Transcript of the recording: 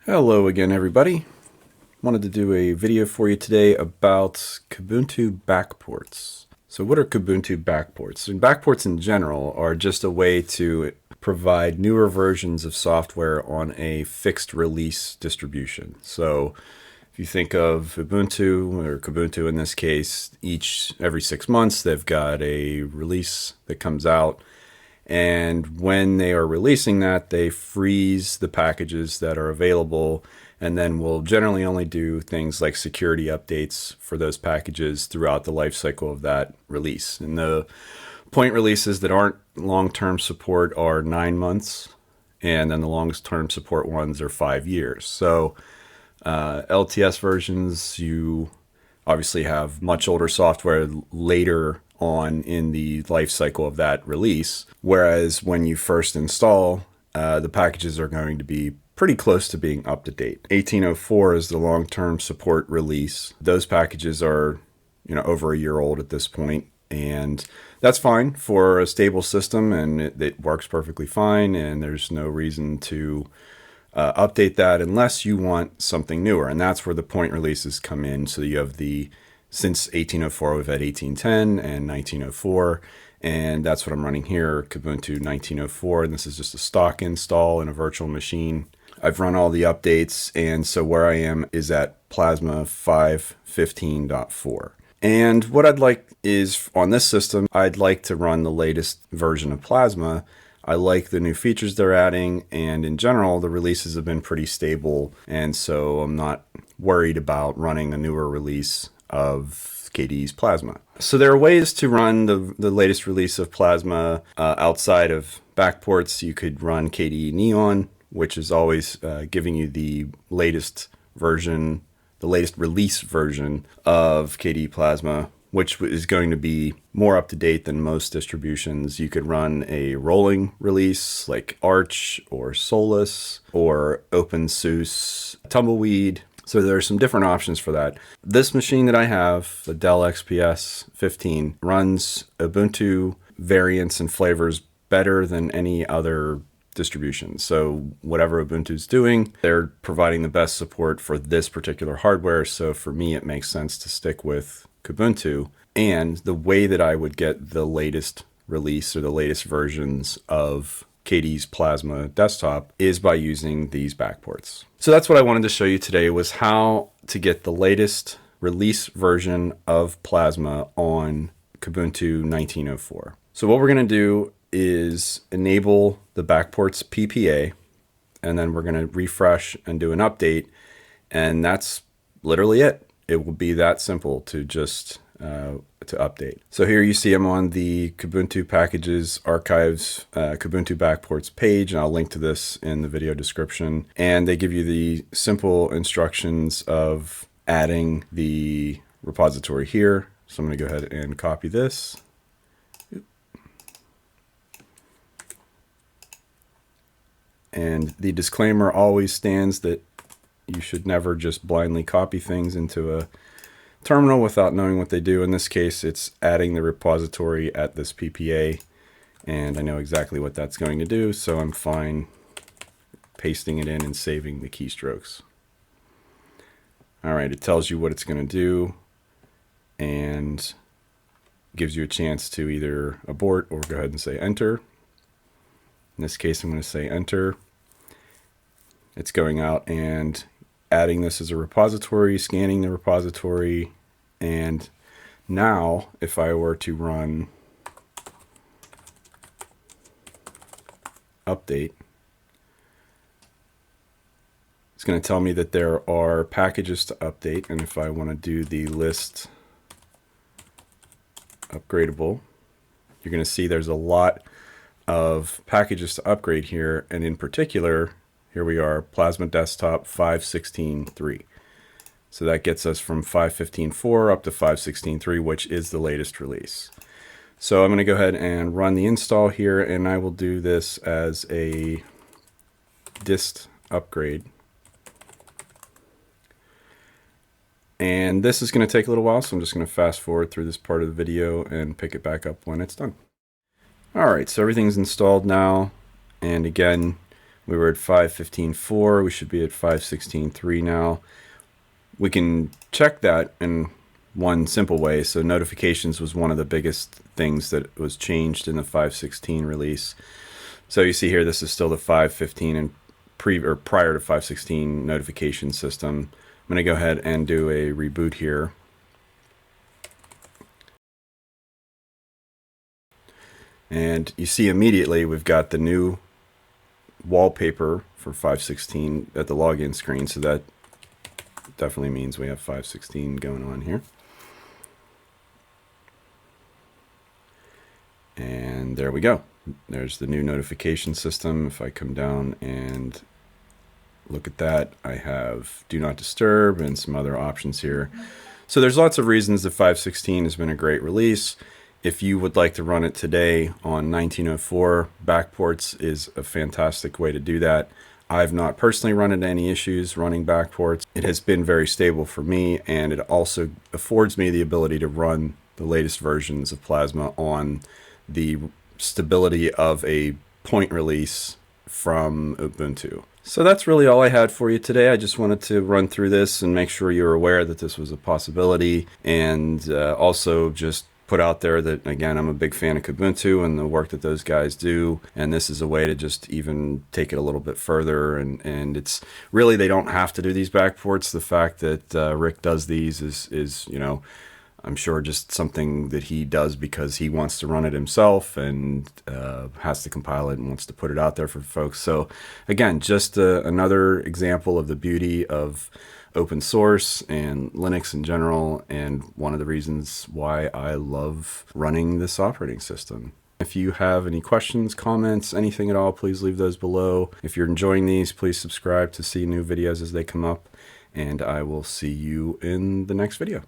Hello again, everybody. Wanted to do a video for you today about Kubuntu backports. So what are Kubuntu backports? And backports in general are just a way to provide newer versions of software on a fixed release distribution. So if you think of Ubuntu, or Kubuntu in this case, every 6 months they've got a release that comes out. And when they are releasing that, they freeze the packages that are available, and then will generally only do things like security updates for those packages throughout the life cycle of that release. And the point releases that aren't long-term support are 9 months, and then the longest-term support ones are 5 years. So LTS versions, you obviously have much older software later on in the life cycle of that release, whereas when you first install, the packages are going to be pretty close to being up to date. 1804 is the long-term support release. Those packages are, over a year old at this point, and that's fine for a stable system, and it works perfectly fine, and there's no reason to update that unless you want something newer, and that's where the point releases come in. So you have since 1804, we've had 1810 and 1904, and that's what I'm running here, Kubuntu 1904, and this is just a stock install in a virtual machine. I've run all the updates, and so where I am is at Plasma 5.15.4. And what I'd like is, on this system, I'd like to run the latest version of Plasma. I like the new features they're adding, and in general, the releases have been pretty stable, and so I'm not worried about running a newer release of KDE's Plasma. So there are ways to run the latest release of Plasma outside of backports. You could run KDE Neon, which is always giving you the latest version, the latest release version of KDE Plasma, which is going to be more up to date than most distributions. You could run a rolling release like Arch or Solus or OpenSUSE Tumbleweed. So there are some different options for that. This machine that I have, the Dell XPS 15, runs Ubuntu variants and flavors better than any other distribution. So whatever Ubuntu's doing, they're providing the best support for this particular hardware. So for me, it makes sense to stick with Kubuntu. And the way that I would get the latest release or the latest versions of KDE's Plasma desktop is by using these backports. So that's what I wanted to show you today, was how to get the latest release version of Plasma on Kubuntu 1904. So what we're going to do is enable the backports PPA, and then we're going to refresh and do an update, and that's literally it. It will be that simple to just to update. So here you see I'm on the Kubuntu Packages Archives Kubuntu Backports page, and I'll link to this in the video description. And they give you the simple instructions of adding the repository here. So I'm going to go ahead and copy this. And the disclaimer always stands that you should never just blindly copy things into a terminal without knowing what they do. In this case, it's adding the repository at this PPA, and I know exactly what that's going to do, so I'm fine pasting it in and saving the keystrokes. All right, it tells you what it's going to do and gives you a chance to either abort or go ahead and say enter. In this case, I'm going to say enter. It's going out and adding this as a repository, scanning the repository, and now if I were to run update, it's going to tell me that there are packages to update, and if I want to do the list upgradable, you're going to see there's a lot of packages to upgrade here, and in particular, here we are, Plasma Desktop 5.16.3. So that gets us from 5.15.4 up to 5.16.3, which is the latest release. So I'm going to go ahead and run the install here, and I will do this as a dist upgrade. And this is going to take a little while, so I'm just going to fast forward through this part of the video and pick it back up when it's done. All right, so everything's installed now. And again, We were at 5.15.4. We should be at 5.16.3 now. We can check that in one simple way. So notifications was one of the biggest things that was changed in the 5.16 release. So you see here, this is still the 5.15 and prior to 5.16 notification system. I'm going to go ahead and do a reboot here. And you see immediately we've got the new wallpaper for 5.16 at the login screen. So that definitely means we have 5.16 going on here. And there we go. There's the new notification system. If I come down and look at that, I have do not disturb and some other options here. So there's lots of reasons that 5.16 has been a great release. If you would like to run it today on 1904, Backports is a fantastic way to do that. I've not personally run into any issues running Backports. It has been very stable for me, and it also affords me the ability to run the latest versions of Plasma on the stability of a point release from Ubuntu. So that's really all I had for you today. I just wanted to run through this and make sure you're aware that this was a possibility, and also just put out there that, again, I'm a big fan of Kubuntu and the work that those guys do, and this is a way to just even take it a little bit further. And it's really, they don't have to do these backports. The fact that Rick does these is, you know, I'm sure just something that he does because he wants to run it himself and has to compile it and wants to put it out there for folks. So again, just another example of the beauty of open source and Linux in general, and one of the reasons why I love running this operating system. If you have any questions, comments, anything at all, please leave those below. If you're enjoying these, please subscribe to see new videos as they come up, and I will see you in the next video.